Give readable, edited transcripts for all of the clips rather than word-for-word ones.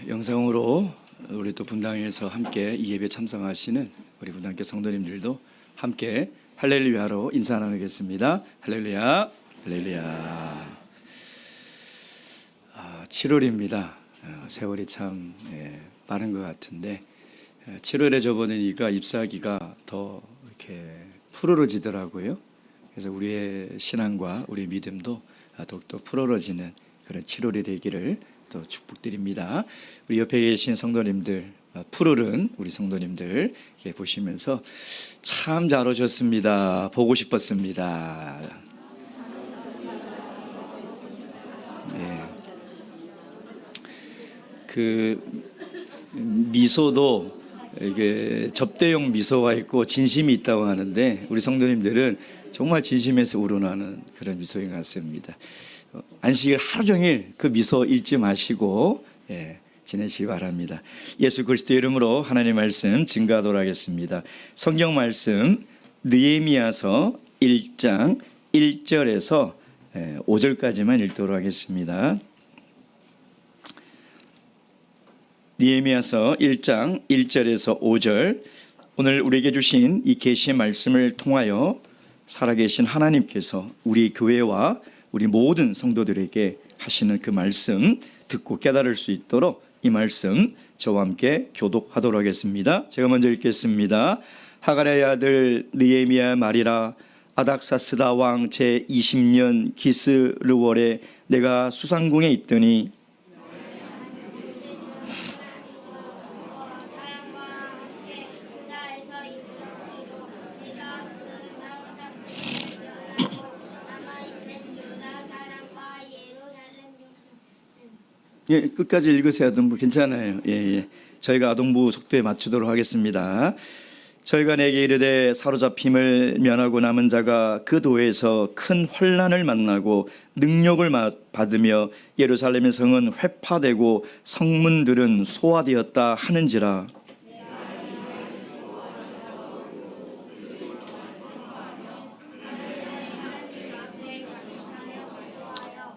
영상으로 우리 또 분당에서 함께 이 예배 참석하시는 우리 분당교 성도님들도 함께 할렐루야로 인사 나누겠습니다. 할렐루야, 할렐루야. 7월입니다. 세월이 참 빠른 것 같은데 7월에 접어드니까 잎사귀가 더 이렇게 푸르러지더라고요. 그래서 우리의 신앙과 우리의 믿음도 더욱더 푸르러지는 그런 7월이 되기를 또 축복드립니다. 우리 옆에 계신 성도님들, 푸르른 우리 성도님들 이렇게 보시면서 참 잘 오셨습니다. 보고 싶었습니다. 그 미소도 이게 접대용 미소가 있고 진심이 있다고 하는데 우리 성도님들은 정말 진심에서 우러나는 그런 미소인 것 같습니다. 안식일 하루 종일 그 미소 잃지 마시고 지내시기 바랍니다. 예수 그리스도 이름으로 하나님의 말씀 증거하도록 하겠습니다. 성경 말씀 느헤미야서 1장 1절에서 5절까지만 읽도록 하겠습니다. 느헤미야서 1장 1절에서 5절. 오늘 우리에게 주신 이 계시의 말씀을 통하여 살아계신 하나님께서 우리 교회와 우리 모든 성도들에게 하시는 그 말씀 듣고 깨달을 수 있도록 이 말씀 저와 함께 교독하도록 하겠습니다. 제가 먼저 읽겠습니다. 하갈의 아들 느헤미야 말이라. 아닥사스다 왕 제20년 기스르월에 내가 수상궁에 있더니 끝까지 읽으세요. 아동부 괜찮아요. 저희가 아동부 속도에 맞추도록 하겠습니다. 저희가 내게 이르되 사로잡힘을 면하고 남은 자가 그 도에서 큰 환난을 만나고 능력을 받으며 예루살렘의 성은 회파되고 성문들은 소화되었다 하는지라.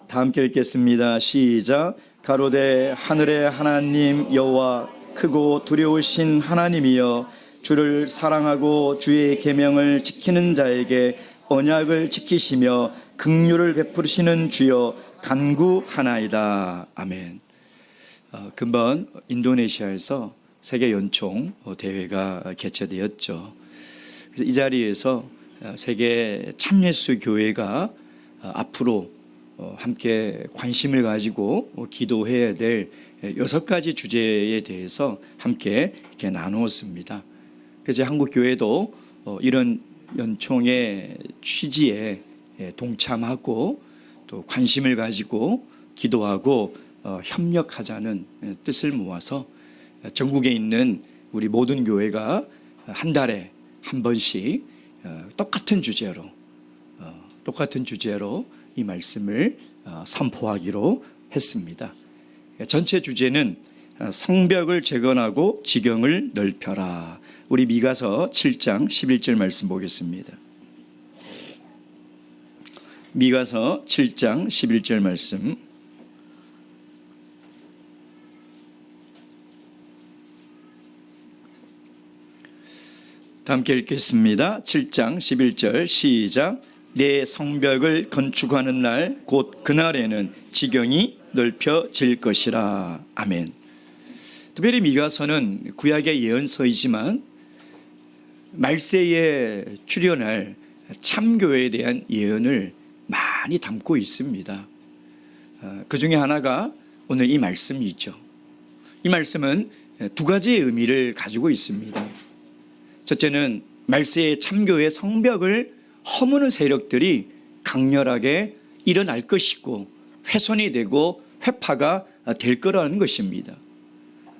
다 함께 읽겠습니다. 시작. 가로되 하늘의 하나님 여호와 크고 두려우신 하나님이여 주를 사랑하고 주의 계명을 지키는 자에게 언약을 지키시며 긍휼을 베푸시는 주여 간구하나이다. 아멘. 금번 인도네시아에서 세계 연총 대회가 개최되었죠. 그래서 이 자리에서 세계 참예수 교회가 앞으로 함께 관심을 가지고 기도해야 될 6가지 주제에 대해서 함께 이렇게 나누었습니다. 그래서 한국 교회도 이런 연총의 취지에 동참하고 또 관심을 가지고 기도하고 협력하자는 뜻을 모아서 전국에 있는 우리 모든 교회가 한 달에 한 번씩 똑같은 주제로 이 말씀을 선포하기로 했습니다. 전체 주제는 성벽을 재건하고 지경을 넓혀라. 우리 미가서 7장 11절 말씀 보겠습니다. 미가서 7장 11절 말씀. 다 함께 읽겠습니다. 7장 11절 시작. 내 성벽을 건축하는 날 곧 그날에는 지경이 넓혀질 것이라. 아멘. 특별히 미가서는 구약의 예언서이지만 말세에 출현할 참교회에 대한 예언을 많이 담고 있습니다. 그 중에 하나가 오늘 이 말씀이죠. 이 말씀은 2가지의 의미를 가지고 있습니다. 첫째는 말세의 참교회 성벽을 허무는 세력들이 강렬하게 일어날 것이고 훼손이 되고 회파가 될 거라는 것입니다.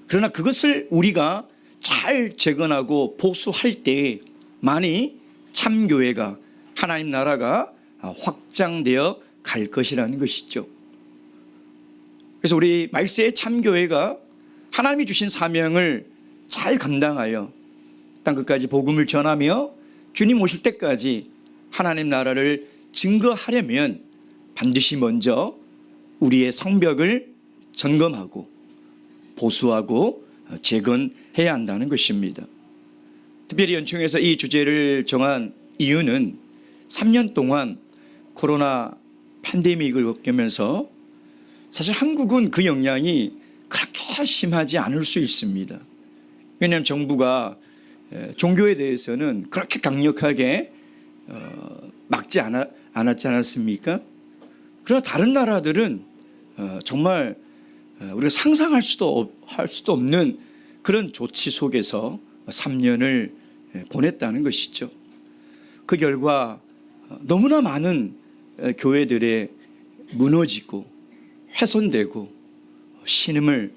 그러나 그것을 우리가 잘 재건하고 보수할 때 많이 참교회가 하나님 나라가 확장되어 갈 것이라는 것이죠. 그래서 우리 말세의 참교회가 하나님이 주신 사명을 잘 감당하여 땅끝까지 복음을 전하며 주님 오실 때까지 하나님 나라를 증거하려면 반드시 먼저 우리의 성벽을 점검하고 보수하고 재건해야 한다는 것입니다. 특별히 연총에서 이 주제를 정한 이유는 3년 동안 코로나 팬데믹을 겪으면서 사실 한국은 그 영향이 그렇게 심하지 않을 수 있습니다. 왜냐하면 정부가 종교에 대해서는 그렇게 강력하게 막지 않았지 않았습니까? 그러나 다른 나라들은 정말 우리가 상상할 수도 없는 그런 조치 속에서 3년을 보냈다는 것이죠. 그 결과 너무나 많은 교회들의 무너지고 훼손되고 신음을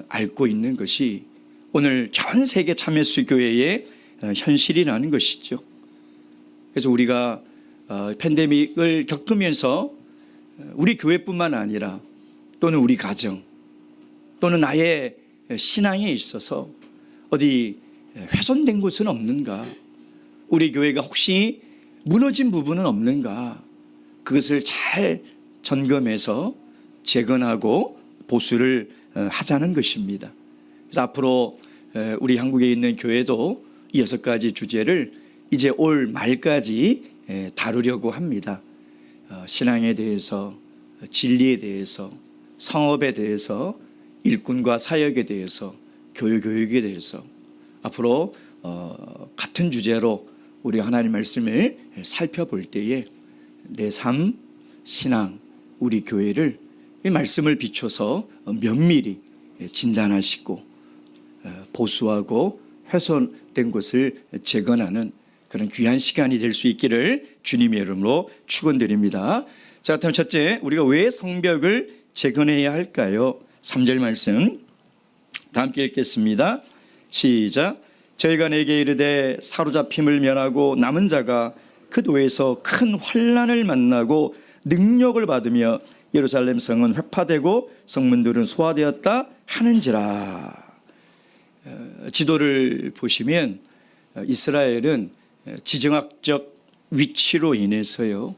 앓고 있는 것이 오늘 전 세계 참예수 교회의 현실이라는 것이죠. 그래서 우리가 팬데믹을 겪으면서 우리 교회뿐만 아니라 또는 우리 가정 또는 나의 신앙에 있어서 어디 훼손된 곳은 없는가, 우리 교회가 혹시 무너진 부분은 없는가, 그것을 잘 점검해서 재건하고 보수를 하자는 것입니다. 그래서 앞으로 우리 한국에 있는 교회도 이 6가지 주제를 이제 올 말까지 다루려고 합니다. 신앙에 대해서, 진리에 대해서, 성업에 대해서, 일꾼과 사역에 대해서, 교육에 대해서 앞으로 같은 주제로 우리 하나님 말씀을 살펴볼 때에 내 삶, 신앙, 우리 교회를 이 말씀을 비춰서 면밀히 진단하시고 보수하고 훼손된 것을 재건하는 그런 귀한 시간이 될 수 있기를 주님의 이름으로 축원드립니다. 자, 그렇다면 첫째, 우리가 왜 성벽을 재건해야 할까요? 3절 말씀 다 함께 읽겠습니다. 시작. 저희가 내게 이르되 사로잡힘을 면하고 남은 자가 그 도에서 큰 환난을 만나고 능력을 받으며 예루살렘 성은 회파되고 성문들은 소화되었다 하는지라. 지도를 보시면 이스라엘은 지정학적 위치로 인해서요,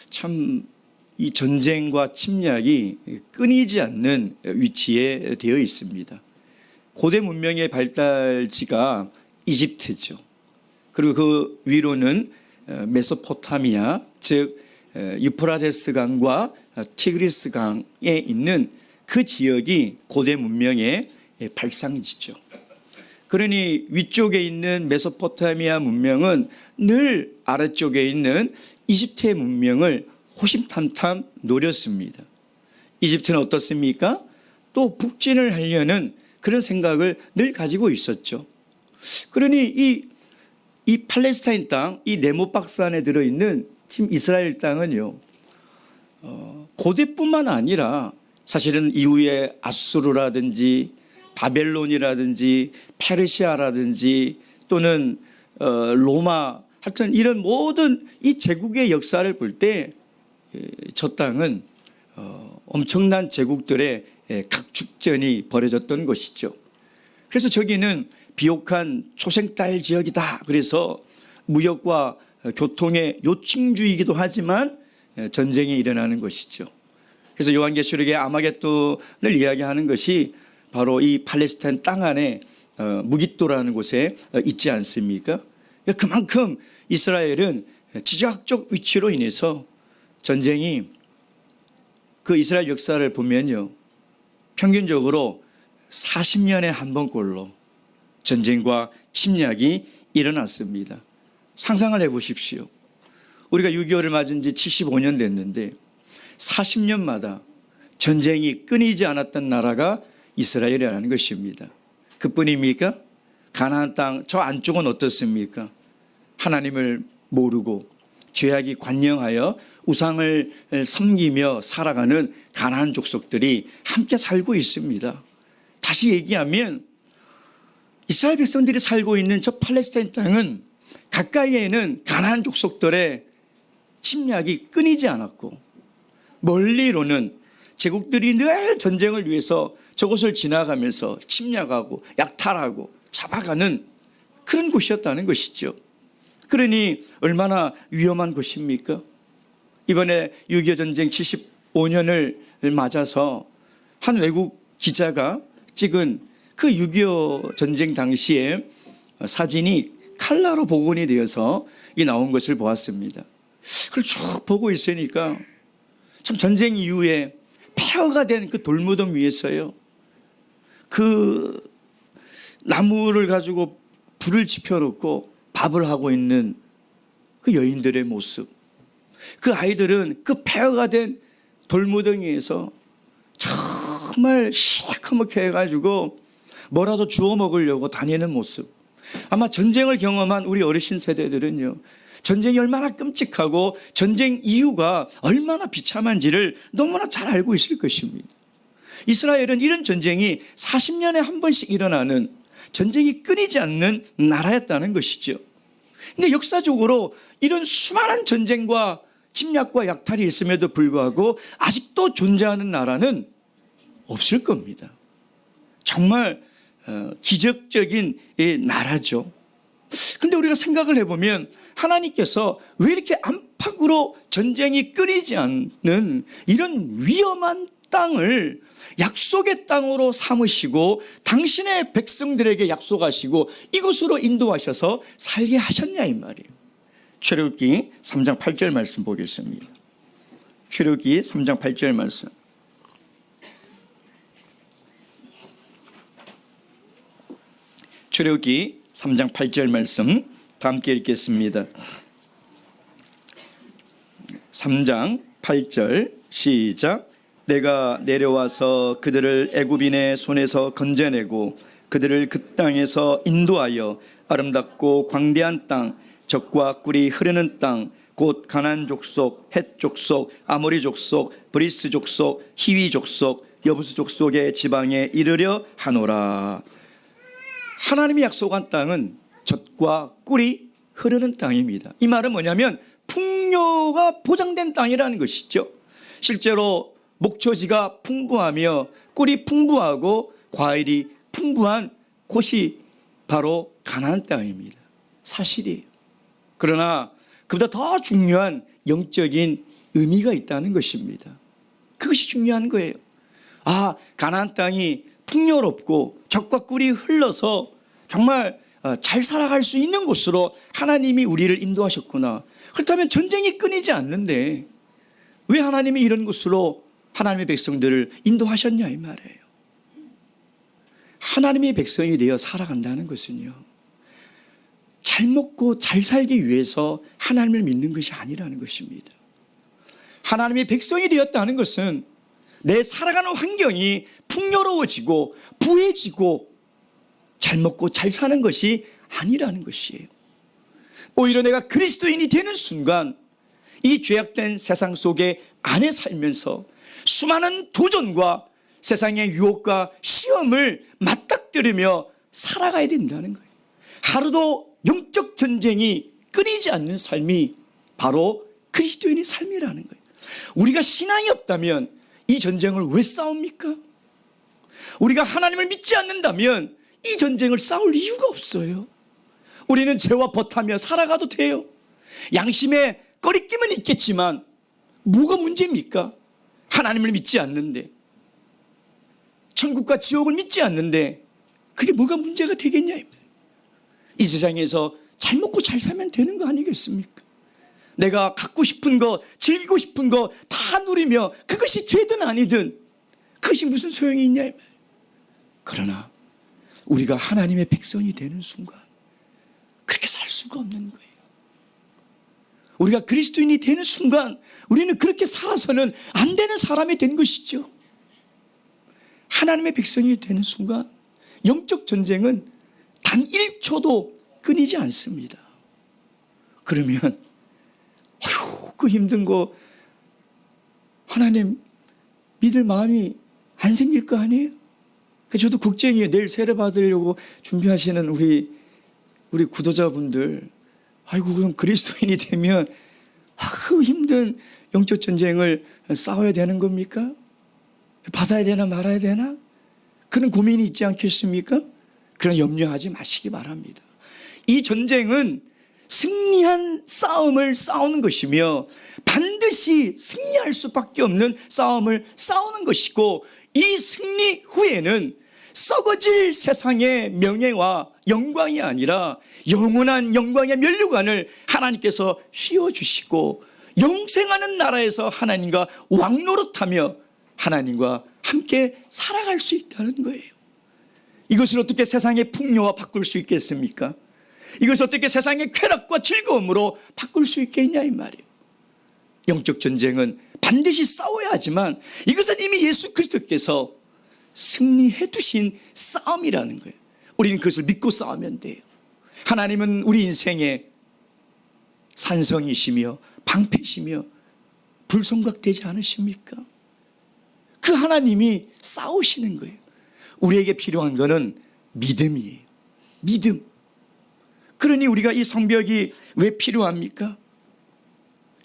참 이 전쟁과 침략이 끊이지 않는 위치에 되어 있습니다. 고대 문명의 발달지가 이집트죠. 그리고 그 위로는 메소포타미아, 즉 유프라테스 강과 티그리스 강에 있는 그 지역이 고대 문명의 발상지죠. 그러니 위쪽에 있는 메소포타미아 문명은 늘 아래쪽에 있는 이집트의 문명을 호심탐탐 노렸습니다. 이집트는 어떻습니까? 또 북진을 하려는 그런 생각을 늘 가지고 있었죠. 그러니 이 팔레스타인 땅, 이 네모박스 안에 들어있는 지금 이스라엘 땅은요, 고대뿐만 아니라 사실은 이후에 아수르라든지 바벨론이라든지 페르시아라든지 또는 로마, 하여튼 이런 모든 이 제국의 역사를 볼 때 저 땅은 엄청난 제국들의 각축전이 벌어졌던 것이죠. 그래서 저기는 비옥한 초생딸 지역이다. 그래서 무역과 교통의 요충지이기도 하지만 전쟁이 일어나는 것이죠. 그래서 요한계시록의 아마겟돈을 이야기하는 것이 바로 이 팔레스타인 땅 안에 무깃도라는 곳에 있지 않습니까? 그만큼 이스라엘은 지정학적 위치로 인해서 전쟁이, 그 이스라엘 역사를 보면요, 평균적으로 40년에 한 번꼴로 전쟁과 침략이 일어났습니다. 상상을 해보십시오. 우리가 6.25를 맞은 지 75년 됐는데 40년마다 전쟁이 끊이지 않았던 나라가 이스라엘이라는 것입니다. 그뿐입니까? 가나안 땅 저 안쪽은 어떻습니까? 하나님을 모르고 죄악이 관영하여 우상을 섬기며 살아가는 가나안 족속들이 함께 살고 있습니다. 다시 얘기하면 이스라엘 백성들이 살고 있는 저 팔레스타인 땅은 가까이에는 가나안 족속들의 침략이 끊이지 않았고, 멀리로는 제국들이 늘 전쟁을 위해서 저곳을 지나가면서 침략하고 약탈하고 잡아가는 그런 곳이었다는 것이죠. 그러니 얼마나 위험한 곳입니까? 이번에 6.25 전쟁 75년을 맞아서 한 외국 기자가 찍은 그 6.25 전쟁 당시에 사진이 칼라로 복원이 되어서 나온 것을 보았습니다. 그걸 쭉 보고 있으니까 참 전쟁 이후에 폐허가 된 그 돌무덤 위에서요, 그 나무를 가지고 불을 지펴놓고 밥을 하고 있는 그 여인들의 모습, 그 아이들은 그 폐허가 된 돌무덩이에서 정말 시커멓게 해가지고 뭐라도 주워 먹으려고 다니는 모습. 아마 전쟁을 경험한 우리 어르신 세대들은요, 전쟁이 얼마나 끔찍하고 전쟁 이유가 얼마나 비참한지를 너무나 잘 알고 있을 것입니다. 이스라엘은 이런 전쟁이 40년에 한 번씩 일어나는, 전쟁이 끊이지 않는 나라였다는 것이죠. 근데 역사적으로 이런 수많은 전쟁과 침략과 약탈이 있음에도 불구하고 아직도 존재하는 나라는 없을 겁니다. 정말 기적적인 나라죠. 근데 우리가 생각을 해보면 하나님께서 왜 이렇게 안팎으로 전쟁이 끊이지 않는 이런 위험한 땅을 약속의 땅으로 삼으시고 당신의 백성들에게 약속하시고 이곳으로 인도하셔서 살게 하셨냐 이 말이에요. 출애굽기 3장 8절 말씀 보겠습니다. 출애굽기 3장 8절 말씀. 출애굽기 3장 8절 말씀 다 함께 읽겠습니다. 3장 8절 시작. 내가 내려와서 그들을 애굽인의 손에서 건져내고 그들을 그 땅에서 인도하여 아름답고 광대한 땅, 젖과 꿀이 흐르는 땅, 곧 가나안 족속, 헷 족속, 아모리 족속, 브리스 족속, 히위 족속, 여부스 족속의 지방에 이르려 하노라. 하나님이 약속한 땅은 젖과 꿀이 흐르는 땅입니다. 이 말은 뭐냐면 풍요가 보장된 땅이라는 것이죠. 실제로 목초지가 풍부하며 꿀이 풍부하고 과일이 풍부한 곳이 바로 가나안 땅입니다. 사실이에요. 그러나 그보다 더 중요한 영적인 의미가 있다는 것입니다. 그것이 중요한 거예요. 아, 가나안 땅이 풍요롭고 젖과 꿀이 흘러서 정말 잘 살아갈 수 있는 곳으로 하나님이 우리를 인도하셨구나. 그렇다면 전쟁이 끊이지 않는데 왜 하나님이 이런 곳으로 하나님의 백성들을 인도하셨냐 이 말이에요. 하나님의 백성이 되어 살아간다는 것은요, 잘 먹고 잘 살기 위해서 하나님을 믿는 것이 아니라는 것입니다. 하나님의 백성이 되었다는 것은 내 살아가는 환경이 풍요로워지고 부해지고 잘 먹고 잘 사는 것이 아니라는 것이에요. 오히려 내가 그리스도인이 되는 순간 이 죄악된 세상 속에 안에 살면서 수많은 도전과 세상의 유혹과 시험을 맞닥뜨리며 살아가야 된다는 거예요. 하루도 영적 전쟁이 끊이지 않는 삶이 바로 그리스도인의 삶이라는 거예요. 우리가 신앙이 없다면 이 전쟁을 왜 싸웁니까? 우리가 하나님을 믿지 않는다면 이 전쟁을 싸울 이유가 없어요. 우리는 죄와 벗하며 살아가도 돼요. 양심에 꺼리낌은 있겠지만 뭐가 문제입니까? 하나님을 믿지 않는데, 천국과 지옥을 믿지 않는데 그게 뭐가 문제가 되겠냐. 이 세상에서 잘 먹고 잘 살면 되는 거 아니겠습니까? 내가 갖고 싶은 거, 즐기고 싶은 거 다 누리며 그것이 죄든 아니든 그것이 무슨 소용이 있냐. 그러나 우리가 하나님의 백성이 되는 순간 그렇게 살 수가 없는 거예요. 우리가 그리스도인이 되는 순간 우리는 그렇게 살아서는 안 되는 사람이 된 것이죠. 하나님의 백성이 되는 순간 영적 전쟁은 단 1초도 끊이지 않습니다. 그러면 그 힘든 거 하나님 믿을 마음이 안 생길 거 아니에요? 저도 걱정이에요. 내일 세례 받으려고 준비하시는 우리 구도자분들, 아이고 그럼 그리스도인이 되면 그 힘든 영적 전쟁을 싸워야 되는 겁니까? 받아야 되나 말아야 되나? 그런 고민이 있지 않겠습니까? 그런 염려하지 마시기 바랍니다. 이 전쟁은 승리한 싸움을 싸우는 것이며 반드시 승리할 수밖에 없는 싸움을 싸우는 것이고, 이 승리 후에는 썩어질 세상의 명예와 영광이 아니라 영원한 영광의 면류관을 하나님께서 씌워주시고 영생하는 나라에서 하나님과 왕노릇하며 하나님과 함께 살아갈 수 있다는 거예요. 이것을 어떻게 세상의 풍요와 바꿀 수 있겠습니까? 이것을 어떻게 세상의 쾌락과 즐거움으로 바꿀 수 있겠냐 이 말이에요. 영적 전쟁은 반드시 싸워야 하지만 이것은 이미 예수 그리스도께서 승리해 두신 싸움이라는 거예요. 우리는 그것을 믿고 싸우면 돼요. 하나님은 우리 인생의 산성이시며 방패시며 불성각되지 않으십니까? 그 하나님이 싸우시는 거예요. 우리에게 필요한 것은 믿음이에요. 믿음. 그러니 우리가 이 성벽이 왜 필요합니까?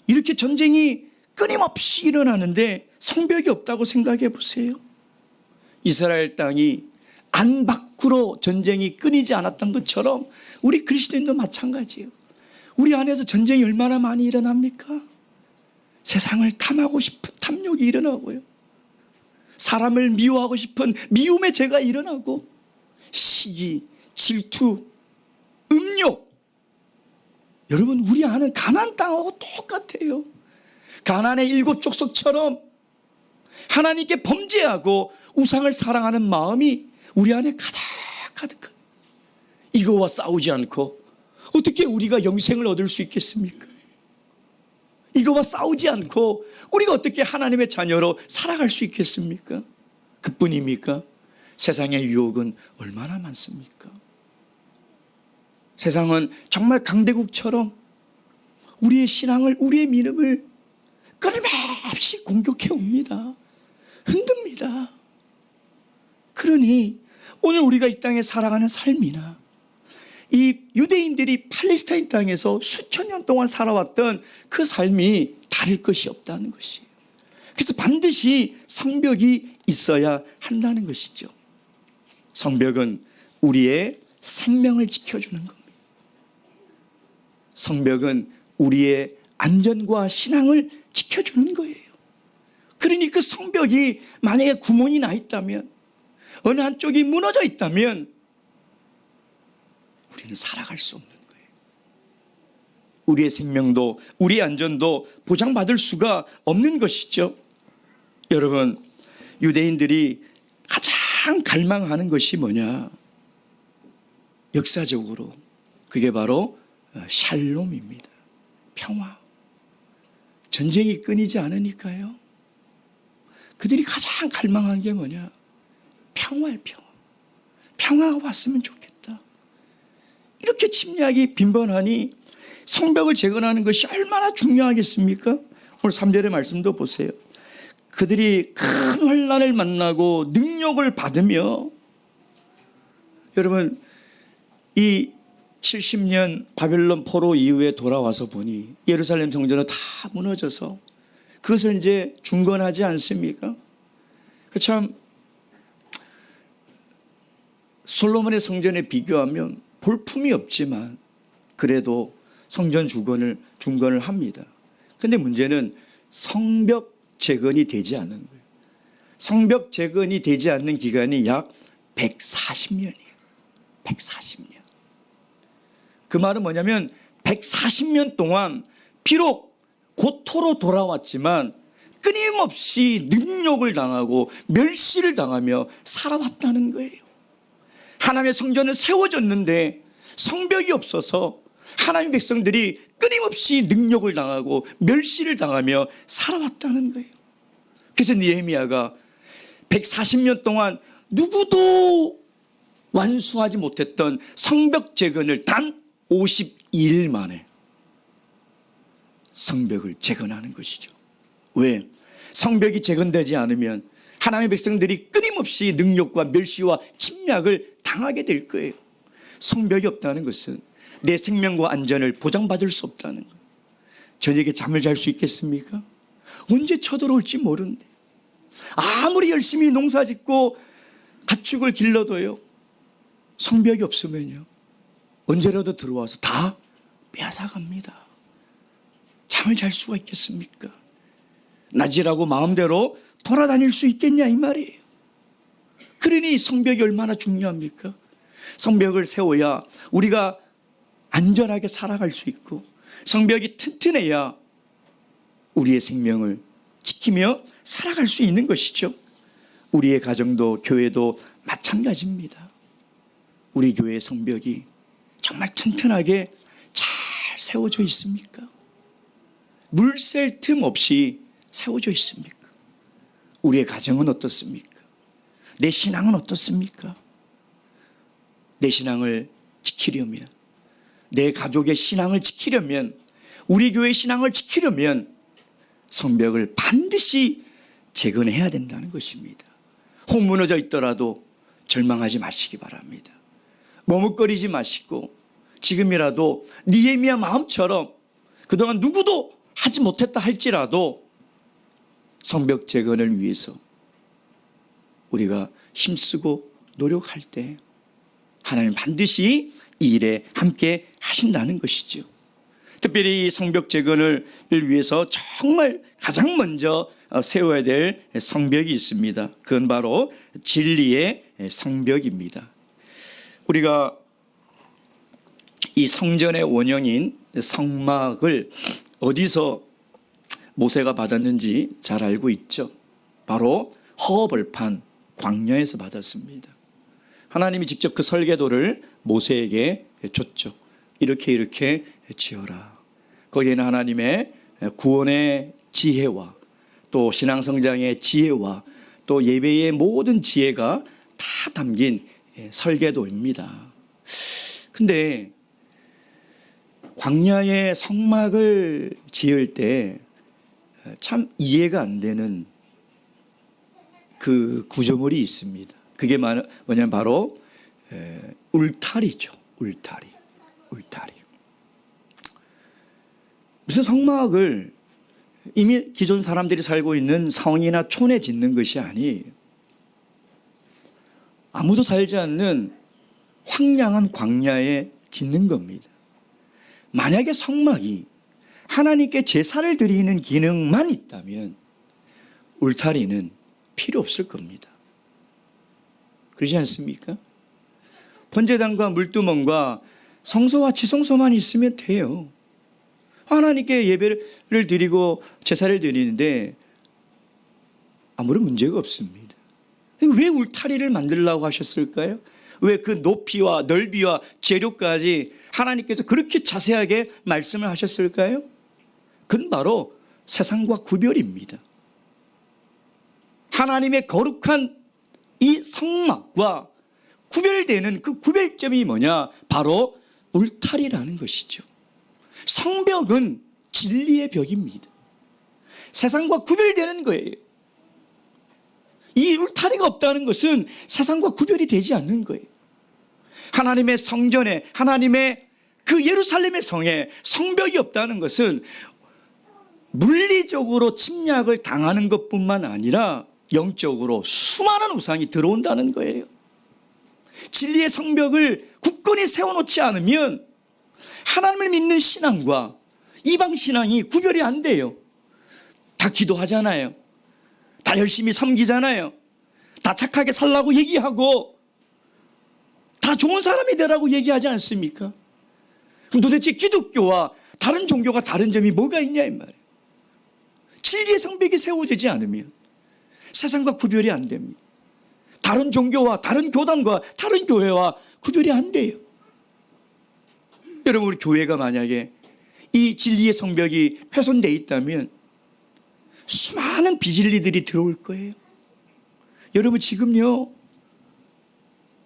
이렇게 전쟁이 끊임없이 일어나는데 성벽이 없다고 생각해 보세요. 이스라엘 땅이 안 밖으로 전쟁이 끊이지 않았던 것처럼 우리 그리스도인도 마찬가지예요. 우리 안에서 전쟁이 얼마나 많이 일어납니까? 세상을 탐하고 싶은 탐욕이 일어나고요. 사람을 미워하고 싶은 미움의 죄가 일어나고 시기, 질투, 음욕. 여러분 우리 안은 가나안 땅하고 똑같아요. 가나안의 7 족속처럼 하나님께 범죄하고 우상을 사랑하는 마음이 우리 안에 가득가득한 이거와 싸우지 않고 어떻게 우리가 영생을 얻을 수 있겠습니까? 이거와 싸우지 않고 우리가 어떻게 하나님의 자녀로 살아갈 수 있겠습니까? 그뿐입니까? 세상의 유혹은 얼마나 많습니까? 세상은 정말 강대국처럼 우리의 신앙을, 우리의 믿음을 끊임없이 공격해 옵니다. 흔듭니다. 그러니 오늘 우리가 이 땅에 살아가는 삶이나 이 유대인들이 팔레스타인 땅에서 수천 년 동안 살아왔던 그 삶이 다를 것이 없다는 것이에요. 그래서 반드시 성벽이 있어야 한다는 것이죠. 성벽은 우리의 생명을 지켜주는 겁니다. 성벽은 우리의 안전과 신앙을 지켜주는 거예요. 그러니 그 성벽이 만약에 구멍이 나 있다면, 어느 한쪽이 무너져 있다면 우리는 살아갈 수 없는 거예요. 우리의 생명도 우리의 안전도 보장받을 수가 없는 것이죠. 여러분, 유대인들이 가장 갈망하는 것이 뭐냐? 역사적으로 그게 바로 샬롬입니다. 평화. 전쟁이 끊이지 않으니까요. 그들이 가장 갈망한 게 뭐냐? 평화예요, 평화. 평화가 왔으면 좋겠다. 이렇게 침략이 빈번하니 성벽을 재건하는 것이 얼마나 중요하겠습니까? 오늘 3절의 말씀도 보세요. 그들이 큰 환난을 만나고 능력을 받으며, 여러분 이 70년 바벨론 포로 이후에 돌아와서 보니 예루살렘 성전은 다 무너져서 그것을 이제 중건하지 않습니까? 참 솔로몬의 성전에 비교하면 볼품이 없지만 그래도 성전 중건을 합니다. 그런데 문제는 성벽 재건이 되지 않는 거예요. 성벽 재건이 되지 않는 기간이 약 140년이에요. 140년. 그 말은 뭐냐면 140년 동안 비록 고토로 돌아왔지만 끊임없이 능욕을 당하고 멸시를 당하며 살아왔다는 거예요. 하나님의 성전은 세워졌는데 성벽이 없어서 하나님의 백성들이 끊임없이 능욕을 당하고 멸시를 당하며 살아왔다는 거예요. 그래서 느헤미야가 140년 동안 누구도 완수하지 못했던 성벽 재건을 단 52일 만에 성벽을 재건하는 것이죠. 왜? 성벽이 재건되지 않으면 하나님의 백성들이 끊임없이 능욕과 멸시와 침략을 당하게 될 거예요. 성벽이 없다는 것은 내 생명과 안전을 보장받을 수 없다는 거예요. 저녁에 잠을 잘 수 있겠습니까? 언제 쳐들어올지 모르는데 아무리 열심히 농사짓고 가축을 길러도요, 성벽이 없으면요 언제라도 들어와서 다 빼앗아갑니다. 잠을 잘 수가 있겠습니까? 낮이라고 마음대로 돌아다닐 수 있겠냐 이 말이에요. 그러니 성벽이 얼마나 중요합니까? 성벽을 세워야 우리가 안전하게 살아갈 수 있고, 성벽이 튼튼해야 우리의 생명을 지키며 살아갈 수 있는 것이죠. 우리의 가정도 교회도 마찬가지입니다. 우리 교회의 성벽이 정말 튼튼하게 잘 세워져 있습니까? 물샐 틈 없이 세워져 있습니까? 우리의 가정은 어떻습니까? 내 신앙은 어떻습니까? 내 신앙을 지키려면, 내 가족의 신앙을 지키려면, 우리 교회의 신앙을 지키려면 성벽을 반드시 재건해야 된다는 것입니다. 혹 무너져 있더라도 절망하지 마시기 바랍니다. 머뭇거리지 마시고 지금이라도 느헤미야 마음처럼 그동안 누구도 하지 못했다 할지라도 성벽 재건을 위해서 우리가 힘쓰고 노력할 때 하나님 반드시 이 일에 함께 하신다는 것이죠. 특별히 이 성벽 재건을 위해서 정말 가장 먼저 세워야 될 성벽이 있습니다. 그건 바로 진리의 성벽입니다. 우리가 이 성전의 원형인 성막을 어디서 모세가 받았는지 잘 알고 있죠. 바로 허벌판 광야에서 받았습니다. 하나님이 직접 그 설계도를 모세에게 줬죠. 이렇게 지어라. 거기에는 하나님의 구원의 지혜와 또 신앙성장의 지혜와 또 예배의 모든 지혜가 다 담긴 설계도입니다. 근데 광야의 성막을 지을 때 참 이해가 안 되는 그 구조물이 있습니다. 그게 뭐냐면 바로 울타리죠. 울타리. 무슨 성막을 이미 기존 사람들이 살고 있는 성이나 촌에 짓는 것이 아니에요. 아무도 살지 않는 황량한 광야에 짓는 겁니다. 만약에 성막이 하나님께 제사를 드리는 기능만 있다면 울타리는 필요 없을 겁니다. 그렇지 않습니까? 번제단과 물두멍과 성소와 지성소만 있으면 돼요. 하나님께 예배를 드리고 제사를 드리는데 아무런 문제가 없습니다. 왜 울타리를 만들려고 하셨을까요? 왜 그 높이와 넓이와 재료까지 하나님께서 그렇게 자세하게 말씀을 하셨을까요? 그건 바로 세상과 구별입니다. 하나님의 거룩한 이 성막과 구별되는 그 구별점이 뭐냐? 바로 울타리라는 것이죠. 성벽은 진리의 벽입니다. 세상과 구별되는 거예요. 이 울타리가 없다는 것은 세상과 구별이 되지 않는 거예요. 하나님의 성전에, 하나님의 그 예루살렘의 성에 성벽이 없다는 것은 물리적으로 침략을 당하는 것뿐만 아니라 영적으로 수많은 우상이 들어온다는 거예요. 진리의 성벽을 굳건히 세워놓지 않으면 하나님을 믿는 신앙과 이방 신앙이 구별이 안 돼요. 다 기도하잖아요. 다 열심히 섬기잖아요. 다 착하게 살라고 얘기하고 다 좋은 사람이 되라고 얘기하지 않습니까? 그럼 도대체 기독교와 다른 종교가 다른 점이 뭐가 있냐 이 말이에요. 진리의 성벽이 세워지지 않으면 세상과 구별이 안 됩니다. 다른 종교와 다른 교단과 다른 교회와 구별이 안 돼요. 여러분, 우리 교회가 만약에 이 진리의 성벽이 훼손되어 있다면 수많은 비진리들이 들어올 거예요. 여러분, 지금요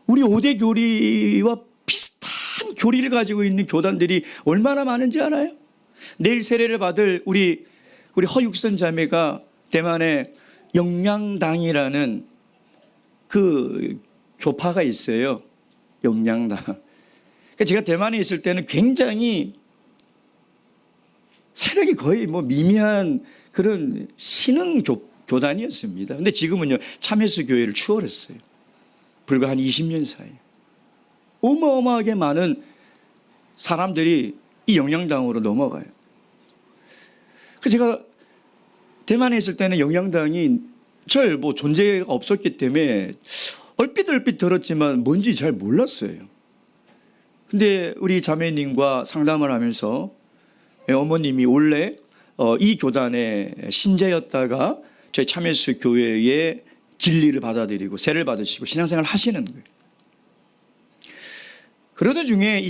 우리 5대 교리와 비슷한 교리를 가지고 있는 교단들이 얼마나 많은지 알아요? 내일 세례를 받을 우리 허육선 자매가 대만에 영량당이라는 그 교파가 있어요. 영량당. 제가 대만에 있을 때는 굉장히 세력이 거의 미미한 그런 신흥 교단이었습니다. 근데 지금은요 참회수 교회를 추월했어요. 불과 한 20년 사이에 어마어마하게 많은 사람들이 이 영양당으로 넘어가요. 제가 대만에 있을 때는 영양당이 절 존재가 없었기 때문에 얼핏 들었지만 뭔지 잘 몰랐어요. 근데 우리 자매님과 상담을 하면서 어머님이 원래 이 교단의 신자였다가 저희 참예수 교회의 진리를 받아들이고 세를 받으시고 신앙생활을 하시는 거예요. 그러던 중에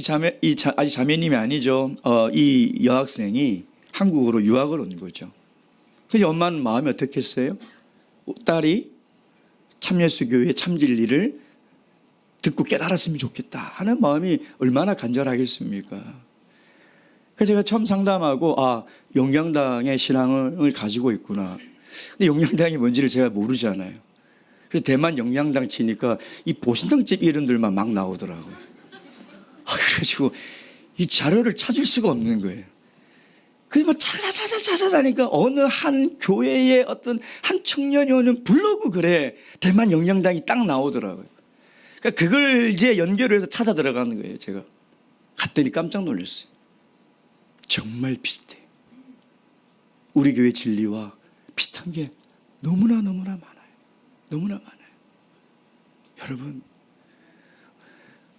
아직 자매님이 아니죠. 이 여학생이 한국으로 유학을 온 거죠. 그래서 엄마는 마음이 어떻겠어요? 딸이 참예수 교회의 참진리를 듣고 깨달았으면 좋겠다 하는 마음이 얼마나 간절하겠습니까? 그래서 제가 처음 상담하고 영양당의 신앙을 가지고 있구나. 근데 영양당이 뭔지를 제가 모르잖아요. 그래서 대만 영양당 치니까 이 보신탕집 이름들만 막 나오더라고요. 그래가지고 이 자료를 찾을 수가 없는 거예요. 그래서 막 찾아다니까 어느 한 교회의 어떤 한 청년이 오는 블로그 글에 대만 영양당이 딱 나오더라고요. 그러니까 그걸 이제 연결을 해서 찾아 들어가는 거예요. 제가 갔더니 깜짝 놀랐어요. 정말 비슷해. 우리 교회 진리와 비슷한 게 너무나 많아요. 너무나 많아요. 여러분,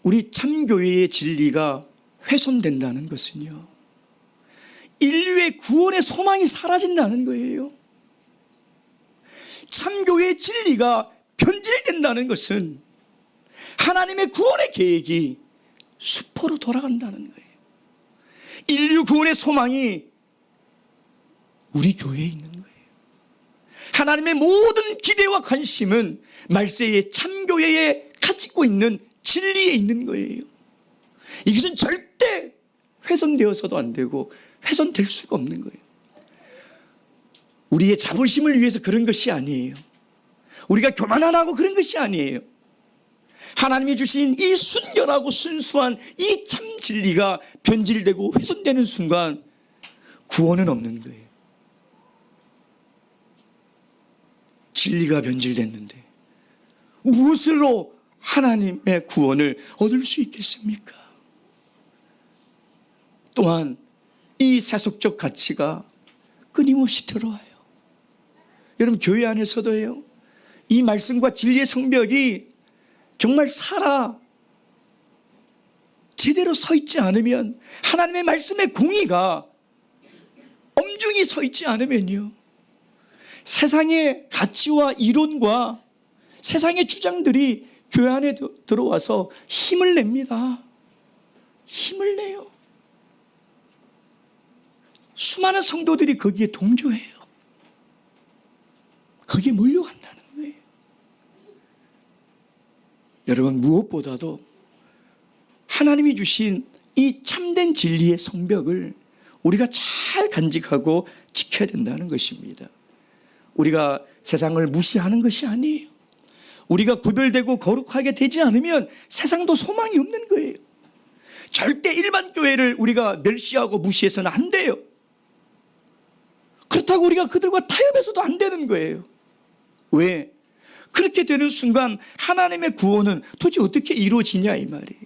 우리 참교회의 진리가 훼손된다는 것은요, 인류의 구원의 소망이 사라진다는 거예요. 참교회의 진리가 변질된다는 것은 하나님의 구원의 계획이 수포로 돌아간다는 거예요. 인류 구원의 소망이 우리 교회에 있는 거예요. 하나님의 모든 기대와 관심은 말세의 참교회에 가지고 있는 진리에 있는 거예요. 이것은 절대 훼손되어서도 안 되고 훼손될 수가 없는 거예요. 우리의 자부심을 위해서 그런 것이 아니에요. 우리가 교만하라고 그런 것이 아니에요. 하나님이 주신 이 순결하고 순수한 이 참 진리가 변질되고 훼손되는 순간 구원은 없는 거예요. 진리가 변질됐는데 무엇으로 하나님의 구원을 얻을 수 있겠습니까? 또한 이 세속적 가치가 끊임없이 들어와요. 여러분, 교회 안에서도요, 이 말씀과 진리의 성벽이 정말 제대로 서 있지 않으면, 하나님의 말씀의 공의가 엄중히 서 있지 않으면요, 세상의 가치와 이론과 세상의 주장들이 교회 안에 들어와서 힘을 냅니다. 힘을 내요. 수많은 성도들이 거기에 동조해요. 거기에 몰려간다는 거예요. 여러분, 무엇보다도 하나님이 주신 이 참된 진리의 성벽을 우리가 잘 간직하고 지켜야 된다는 것입니다. 우리가 세상을 무시하는 것이 아니에요. 우리가 구별되고 거룩하게 되지 않으면 세상도 소망이 없는 거예요. 절대 일반 교회를 우리가 멸시하고 무시해서는 안 돼요. 그렇다고 우리가 그들과 타협해서도 안 되는 거예요. 왜? 그렇게 되는 순간 하나님의 구원은 도대체 어떻게 이루어지냐 이 말이에요.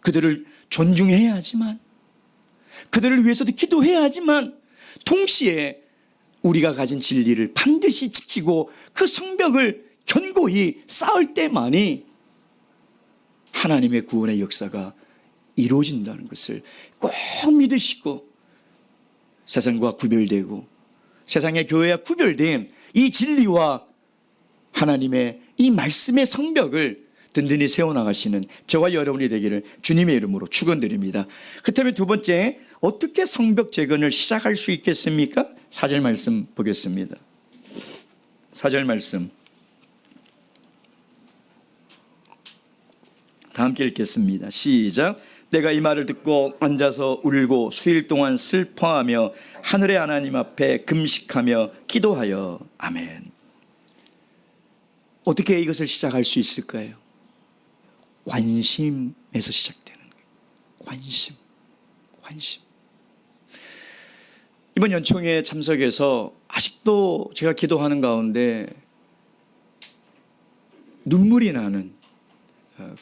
그들을 존중해야 하지만, 그들을 위해서도 기도해야 하지만, 동시에 우리가 가진 진리를 반드시 지키고 그 성벽을 견고히 쌓을 때만이 하나님의 구원의 역사가 이루어진다는 것을 꼭 믿으시고, 세상과 구별되고 세상의 교회와 구별된 이 진리와 하나님의 이 말씀의 성벽을 든든히 세워나가시는 저와 여러분이 되기를 주님의 이름으로 축원드립니다. 그렇다면 두 번째, 어떻게 성벽 재건을 시작할 수 있겠습니까? 4절 말씀 보겠습니다. 4절 말씀 다 함께 읽겠습니다. 시작. 내가 이 말을 듣고 앉아서 울고 수일 동안 슬퍼하며 하늘의 하나님 앞에 금식하며 기도하여. 아멘. 어떻게 이것을 시작할 수 있을까요? 관심에서 시작되는 거예요. 관심. 이번 연총회 참석해서 아직도 제가 기도하는 가운데 눈물이 나는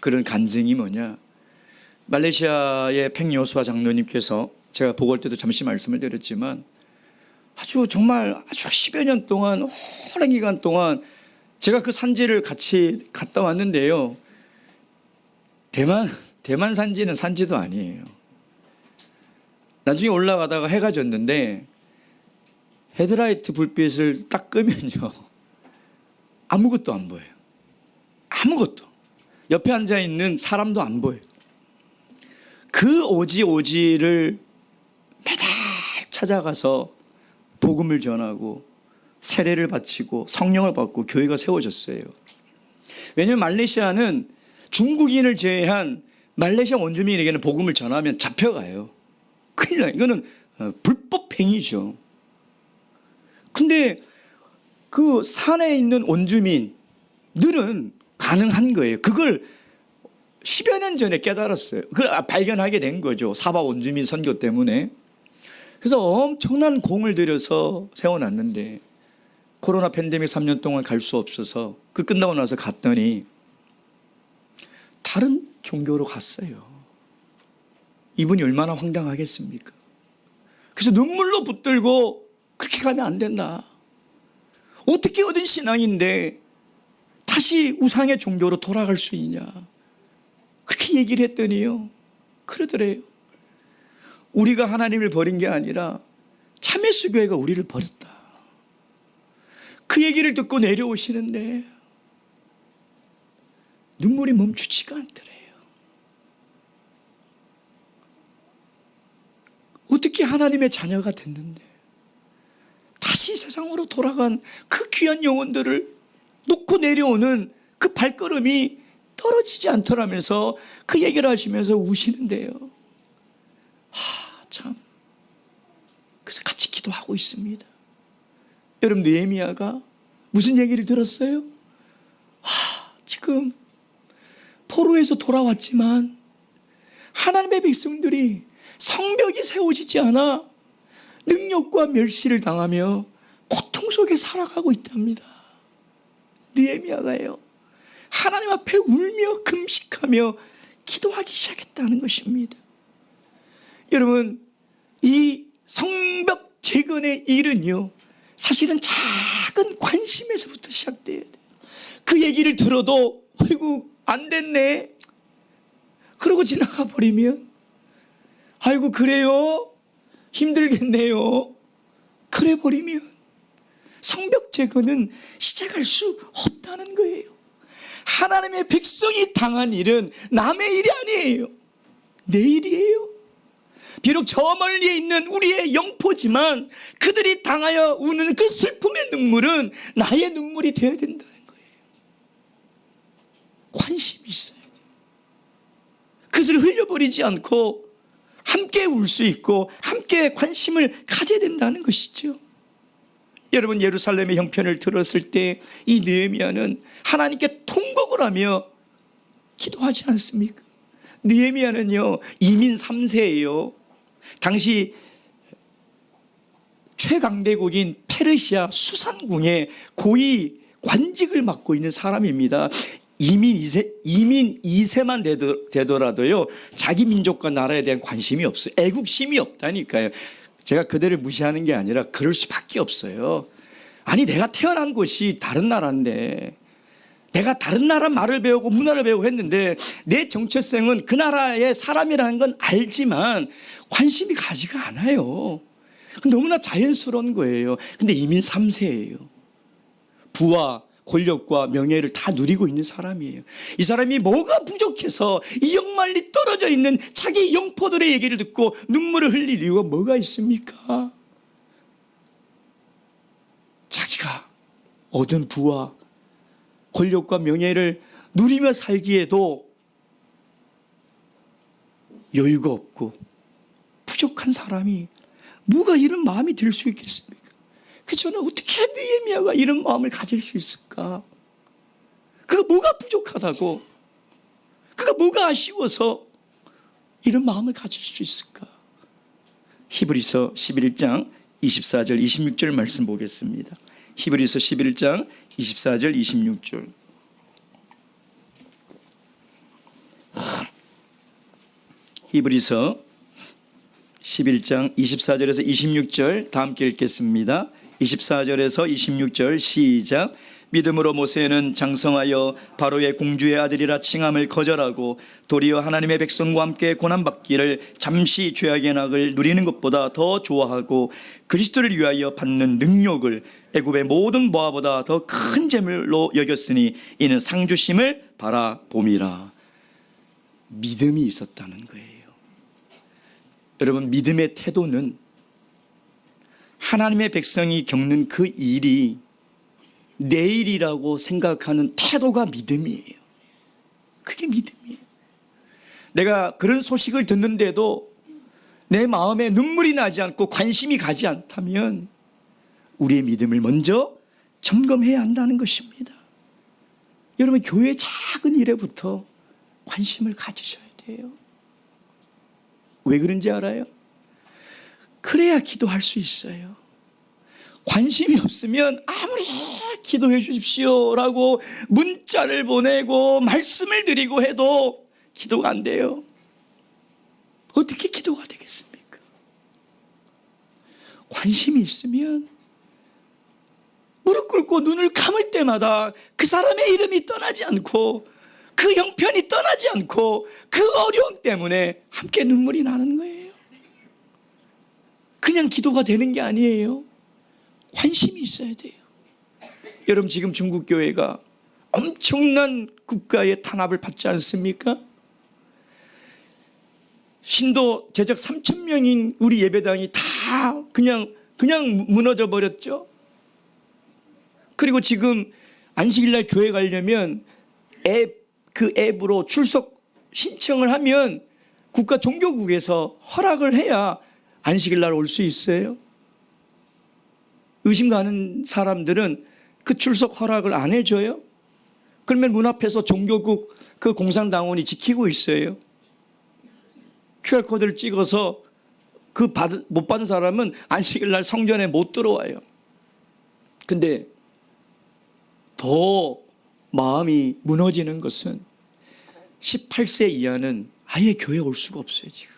그런 간증이 뭐냐, 말레이시아의 팽요수아 장로님께서, 제가 보고 올 때도 잠시 말씀을 드렸지만, 정말 10여 년 동안, 오랜 기간 동안 제가 그 산지를 같이 갔다 왔는데요. 대만 산지는 산지도 아니에요. 나중에 올라가다가 해가 졌는데 헤드라이트 불빛을 딱 끄면요. 아무것도 안 보여요. 아무것도. 옆에 앉아있는 사람도 안 보여요. 그 오지를 매달 찾아가서 복음을 전하고 세례를 바치고 성령을 받고 교회가 세워졌어요. 왜냐하면 말레이시아는 중국인을 제외한 말레이시아 원주민에게는 복음을 전하면 잡혀가요. 큰일 나요. 이거는 불법 행위죠. 근데 그 산에 있는 원주민들은 가능한 거예요. 그걸 10여 년 전에 깨달았어요. 그걸 발견하게 된 거죠. 사바 원주민 선교 때문에. 그래서 엄청난 공을 들여서 세워놨는데 코로나 팬데믹 3년 동안 갈 수 없어서 그 끝나고 나서 갔더니 다른 종교로 갔어요. 이분이 얼마나 황당하겠습니까? 그래서 눈물로 붙들고 그렇게 가면 안 된다. 어떻게 얻은 신앙인데 다시 우상의 종교로 돌아갈 수 있냐. 그렇게 얘기를 했더니요. 그러더래요. 우리가 하나님을 버린 게 아니라 참예수 교회가 우리를 버렸다. 그 얘기를 듣고 내려오시는데 눈물이 멈추지가 않더래요. 어떻게 하나님의 자녀가 됐는데 다시 세상으로 돌아간 그 귀한 영혼들을 놓고 내려오는 그 발걸음이 떨어지지 않더라면서 그 얘기를 하시면서 우시는데요. 참. 그래서 같이 기도하고 있습니다. 여러분, 느헤미야가 무슨 얘기를 들었어요? 지금 포로에서 돌아왔지만 하나님의 백성들이 성벽이 세워지지 않아 능력과 멸시를 당하며 고통 속에 살아가고 있답니다. 느헤미야가요. 하나님 앞에 울며 금식하며 기도하기 시작했다는 것입니다. 여러분, 이 성벽 재건의 일은요, 사실은 작은 관심에서부터 시작돼야 돼요. 그 얘기를 들어도 아이고 안 됐네 그러고 지나가 버리면 아이고 그래요? 힘들겠네요. 그래 버리면 성벽 재건은 시작할 수 없다는 거예요. 하나님의 백성이 당한 일은 남의 일이 아니에요. 내 일이에요. 비록 저 멀리에 있는 우리의 영포지만 그들이 당하여 우는 그 슬픔의 눈물은 나의 눈물이 되어야 된다는 거예요. 관심이 있어야 돼요. 그것을 흘려버리지 않고 함께 울 수 있고 함께 관심을 가져야 된다는 것이죠. 여러분, 예루살렘의 형편을 들었을 때 이 느헤미야는 하나님께 통곡을 하며 기도하지 않습니까? 느헤미야는요, 이민 3세예요. 당시 최강대국인 페르시아 수산궁의 고위 관직을 맡고 있는 사람입니다. 이민 2세만 되더라도요, 자기 민족과 나라에 대한 관심이 없어요. 애국심이 없다니까요. 제가 그들을 무시하는 게 아니라 그럴 수밖에 없어요. 아니, 내가 태어난 곳이 다른 나라인데 내가 다른 나라 말을 배우고 문화를 배우고 했는데 내 정체성은 그 나라의 사람이라는 건 알지만 관심이 가지가 않아요. 너무나 자연스러운 거예요. 근데 이민 3세예요. 부와 권력과 명예를 다 누리고 있는 사람이에요. 이 사람이 뭐가 부족해서 이 영말리 떨어져 있는 자기 영포들의 얘기를 듣고 눈물을 흘릴 이유가 뭐가 있습니까? 자기가 얻은 부와 권력과 명예를 누리며 살기에도 여유가 없고 부족한 사람이 뭐가 이런 마음이 들 수 있겠습니까? 그래서 저는 어떻게 느헤미야가 이런 마음을 가질 수 있을까? 그가 뭐가 부족하다고, 그가 뭐가 아쉬워서 이런 마음을 가질 수 있을까? 히브리서 11장 24절 26절 말씀 보겠습니다. 히브리서 11장 24절 26절. 히브리서 11장 24절에서 26절 다 함께 읽겠습니다. 24절에서 26절 시작. 믿음으로 모세는 장성하여 바로의 공주의 아들이라 칭함을 거절하고 도리어 하나님의 백성과 함께 고난받기를 잠시 죄악의 낙을 누리는 것보다 더 좋아하고 그리스도를 위하여 받는 능력을 애굽의 모든 모아보다 더 큰 재물로 여겼으니 이는 상 주심을 바라봄이라. 믿음이 있었다는 거예요. 여러분, 믿음의 태도는 하나님의 백성이 겪는 그 일이 내일이라고 생각하는 태도가 믿음이에요. 그게 믿음이에요. 내가 그런 소식을 듣는데도 내 마음에 눈물이 나지 않고 관심이 가지 않다면 우리의 믿음을 먼저 점검해야 한다는 것입니다. 여러분, 교회 작은 일에부터 관심을 가지셔야 돼요. 왜 그런지 알아요? 그래야 기도할 수 있어요. 관심이 없으면 아무리 기도해 주십시오라고 문자를 보내고 말씀을 드리고 해도 기도가 안 돼요. 어떻게 기도가 되겠습니까? 관심이 있으면 무릎 꿇고 눈을 감을 때마다 그 사람의 이름이 떠나지 않고 그 형편이 떠나지 않고 그 어려움 때문에 함께 눈물이 나는 거예요. 그냥 기도가 되는 게 아니에요. 관심이 있어야 돼요. 여러분, 지금 중국 교회가 엄청난 국가의 탄압을 받지 않습니까? 신도 제적 3,000명인 우리 예배당이 다 그냥 무너져 버렸죠. 그리고 지금 안식일날 교회 가려면 그 앱으로 출석 신청을 하면 국가 종교국에서 허락을 해야 안식일날 올 수 있어요. 의심 가는 사람들은 그 출석 허락을 안 해줘요. 그러면 문 앞에서 종교국 그 공산당원이 지키고 있어요. QR코드를 찍어서 못 받은 사람은 안식일날 성전에 못 들어와요. 근데 더 마음이 무너지는 것은 18세 이하는 아예 교회에 올 수가 없어요, 지금.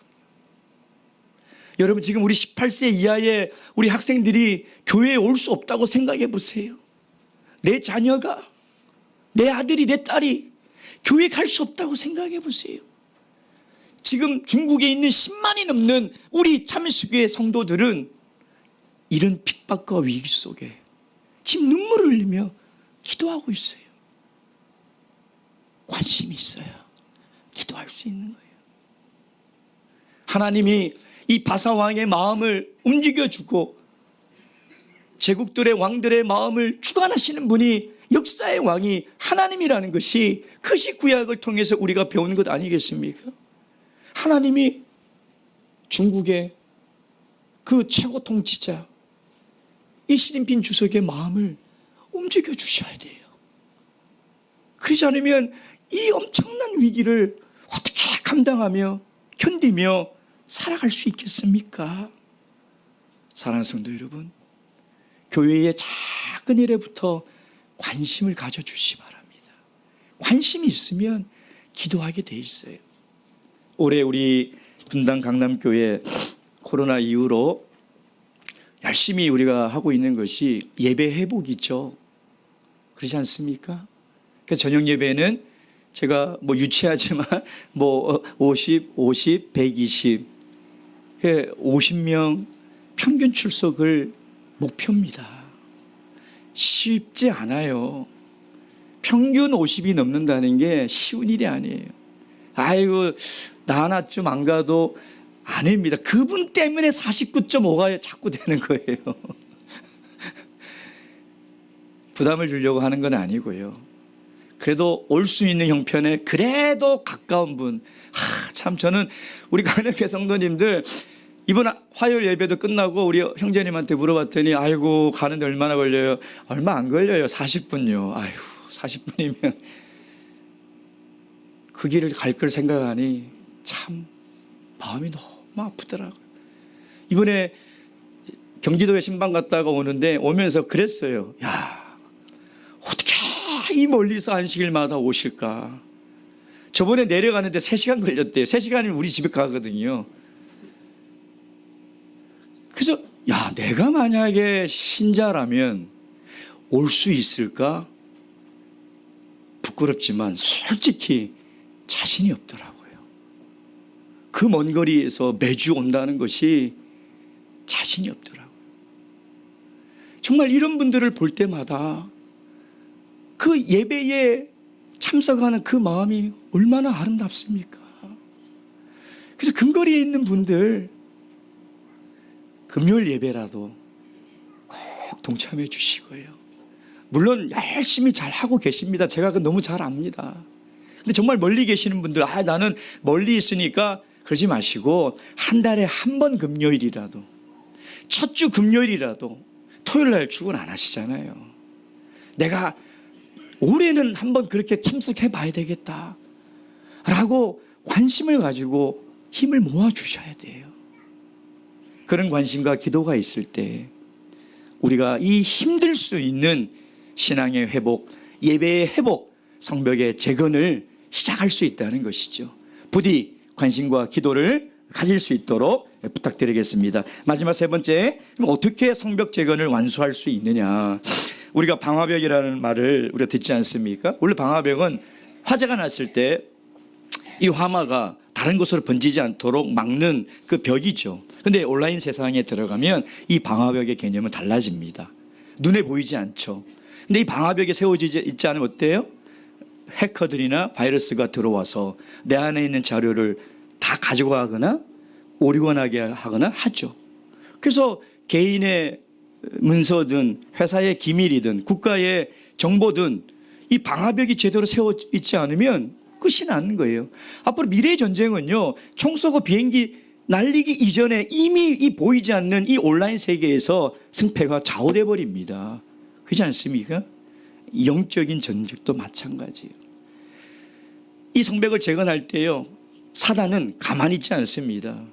여러분, 지금 우리 18세 이하의 우리 학생들이 교회에 올 수 없다고 생각해 보세요. 내 자녀가, 내 아들이, 내 딸이 교회 갈 수 없다고 생각해 보세요. 지금 중국에 있는 10만이 넘는 우리 참수교회 성도들은 이런 핍박과 위기 속에 지금 눈물을 흘리며 기도하고 있어요. 관심이 있어야 기도할 수 있는 거예요. 하나님이 이 바사왕의 마음을 움직여주고 제국들의 왕들의 마음을 주관하시는 분이, 역사의 왕이 하나님이라는 것이 그시 구약을 통해서 우리가 배우는 것 아니겠습니까? 하나님이 중국의 그 최고 통치자 이 시진핑 주석의 마음을 움직여 주셔야 돼요. 그렇지 않으면 이 엄청난 위기를 어떻게 감당하며 견디며 살아갈 수 있겠습니까? 사랑하는 성도 여러분, 교회의 작은 일에부터 관심을 가져주시기 바랍니다. 관심이 있으면 기도하게 돼 있어요. 올해 우리 분당 강남교회 코로나 이후로 열심히 우리가 하고 있는 것이 예배 회복이죠. 그렇지 않습니까? 그래서 저녁 예배는 제가 유치하지만 50, 120, 50명 평균 출석을 목표입니다. 쉽지 않아요. 평균 50이 넘는다는 게 쉬운 일이 아니에요. 아이고, 나 하나쯤 안 가도 아닙니다. 그분 때문에 49.5가 자꾸 되는 거예요. 부담을 주려고 하는 건 아니고요. 그래도 올 수 있는 형편에 그래도 가까운 분, 참 저는 우리 강력회 성도님들 이번 화요일 예배도 끝나고 우리 형제님한테 물어봤더니 아이고, 가는데 얼마나 걸려요? 얼마 안 걸려요. 40분요. 아이고, 40분이면 그 길을 갈 걸 생각하니 참 마음이 너무 아프더라고요. 이번에 경기도에 신방 갔다가 오면서 그랬어요. 야, 어떻게 이 멀리서 안식일마다 오실까? 저번에 내려가는데 3시간 걸렸대요. 3시간이면 우리 집에 가거든요. 그래서 야, 내가 만약에 신자라면 올 수 있을까? 부끄럽지만 솔직히 자신이 없더라고요. 그 먼 거리에서 매주 온다는 것이 자신이 없더라고요. 정말 이런 분들을 볼 때마다 그 예배에 참석하는 그 마음이 얼마나 아름답습니까? 그래서 근거리에 있는 분들 금요일 예배라도 꼭 동참해 주시고요. 물론 열심히 잘 하고 계십니다. 제가 너무 잘 압니다. 근데 정말 멀리 계시는 분들, 나는 멀리 있으니까 그러지 마시고 한 달에 한 번 금요일이라도, 첫 주 금요일이라도, 토요일 날 출근 안 하시잖아요. 내가 올해는 한번 그렇게 참석해 봐야 되겠다 라고 관심을 가지고 힘을 모아 주셔야 돼요. 그런 관심과 기도가 있을 때 우리가 이 힘들 수 있는 신앙의 회복, 예배의 회복, 성벽의 재건을 시작할 수 있다는 것이죠. 부디 관심과 기도를 가질 수 있도록 부탁드리겠습니다. 마지막 세 번째, 어떻게 성벽 재건을 완수할 수 있느냐. 우리가 방화벽이라는 말을 우리가 듣지 않습니까? 원래 방화벽은 화재가 났을 때 이 화마가 다른 곳으로 번지지 않도록 막는 그 벽이죠. 그런데 온라인 세상에 들어가면 이 방화벽의 개념은 달라집니다. 눈에 보이지 않죠. 근데 이 방화벽이 세워지지 있지 않으면 어때요? 해커들이나 바이러스가 들어와서 내 안에 있는 자료를 다 가져가거나 오류건하게 하거나 하죠. 그래서 개인의 문서든 회사의 기밀이든 국가의 정보든 이 방화벽이 제대로 세워 있지 않으면 끝이 나는 거예요. 앞으로 미래의 전쟁은요, 총 쏘고 비행기 날리기 이전에 이미 이 보이지 않는 이 온라인 세계에서 승패가 좌우돼 버립니다. 그렇지 않습니까? 영적인 전쟁도 마찬가지예요. 이 성벽을 재건할 때요, 사단은 가만히 있지 않습니다.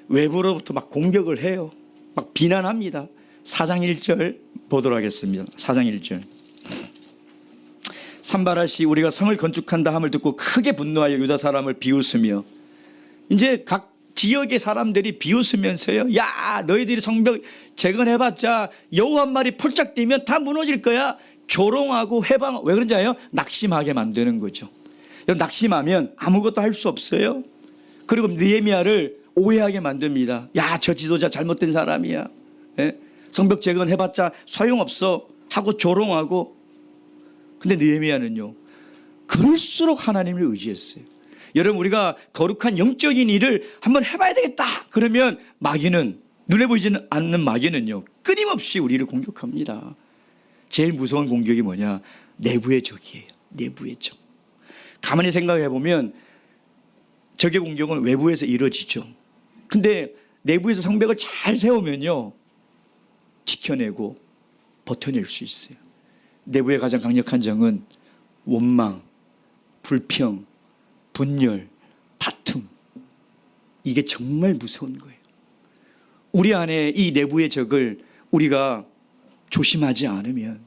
외부로부터 막 공격을 해요. 막 비난합니다. 4장 1절 보도록 하겠습니다. 4장 1절. 산바라시 우리가 성을 건축한다 함을 듣고 크게 분노하여 유다 사람을 비웃으며, 이제 각 지역의 사람들이 비웃으면서요, 야, 너희들이 성벽 재건해봤자 여우 한 마리 폴짝 뛰면 다 무너질 거야. 조롱하고 해방, 왜 그런지 아요? 낙심하게 만드는 거죠. 여러분, 낙심하면 아무것도 할 수 없어요. 그리고 느헤미야를 오해하게 만듭니다. 야, 저 지도자 잘못된 사람이야. 예? 성벽 재건해봤자 소용없어 하고 조롱하고. 근데 느헤미야는요, 그럴수록 하나님을 의지했어요. 여러분, 우리가 거룩한 영적인 일을 한번 해봐야 되겠다 그러면 마귀는, 눈에 보이지 않는 마귀는요, 끊임없이 우리를 공격합니다. 제일 무서운 공격이 뭐냐? 내부의 적이에요. 내부의 적. 가만히 생각해 보면 적의 공격은 외부에서 이루어지죠. 근데 내부에서 성벽을 잘 세우면요, 지켜내고 버텨낼 수 있어요. 내부의 가장 강력한 적은 원망, 불평, 분열, 다툼. 이게 정말 무서운 거예요. 우리 안에 이 내부의 적을 우리가 조심하지 않으면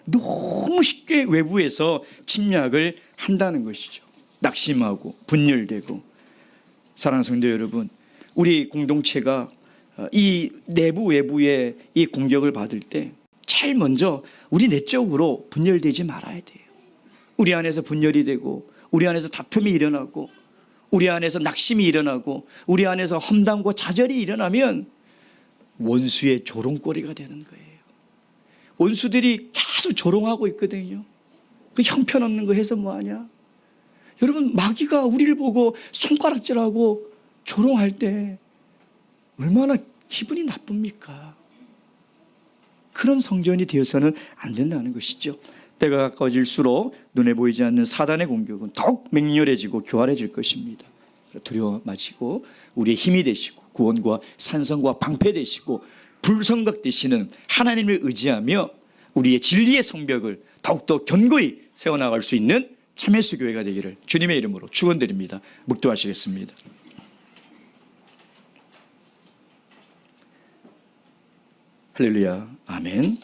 너무 쉽게 외부에서 침략을 한다는 것이죠. 낙심하고 분열되고. 사랑하는 성도 여러분, 우리 공동체가 이 내부 외부의 이 공격을 받을 때 제일 먼저 우리 내적으로 분열되지 말아야 돼요. 우리 안에서 분열이 되고, 우리 안에서 다툼이 일어나고, 우리 안에서 낙심이 일어나고, 우리 안에서 험담과 좌절이 일어나면 원수의 조롱거리가 되는 거예요. 원수들이 계속 조롱하고 있거든요. 그 형편없는 거 해서 뭐하냐? 여러분, 마귀가 우리를 보고 손가락질하고 조롱할 때 얼마나 기분이 나쁩니까? 그런 성전이 되어서는 안 된다는 것이죠. 때가 가까워질수록 눈에 보이지 않는 사단의 공격은 더욱 맹렬해지고 교활해질 것입니다. 두려워 마시고 우리의 힘이 되시고 구원과 산성과 방패 되시고 불성각 되시는 하나님을 의지하며 우리의 진리의 성벽을 더욱더 견고히 세워나갈 수 있는 참회수 교회가 되기를 주님의 이름으로 축원드립니다. 묵도하시겠습니다. 할렐루야. 아멘.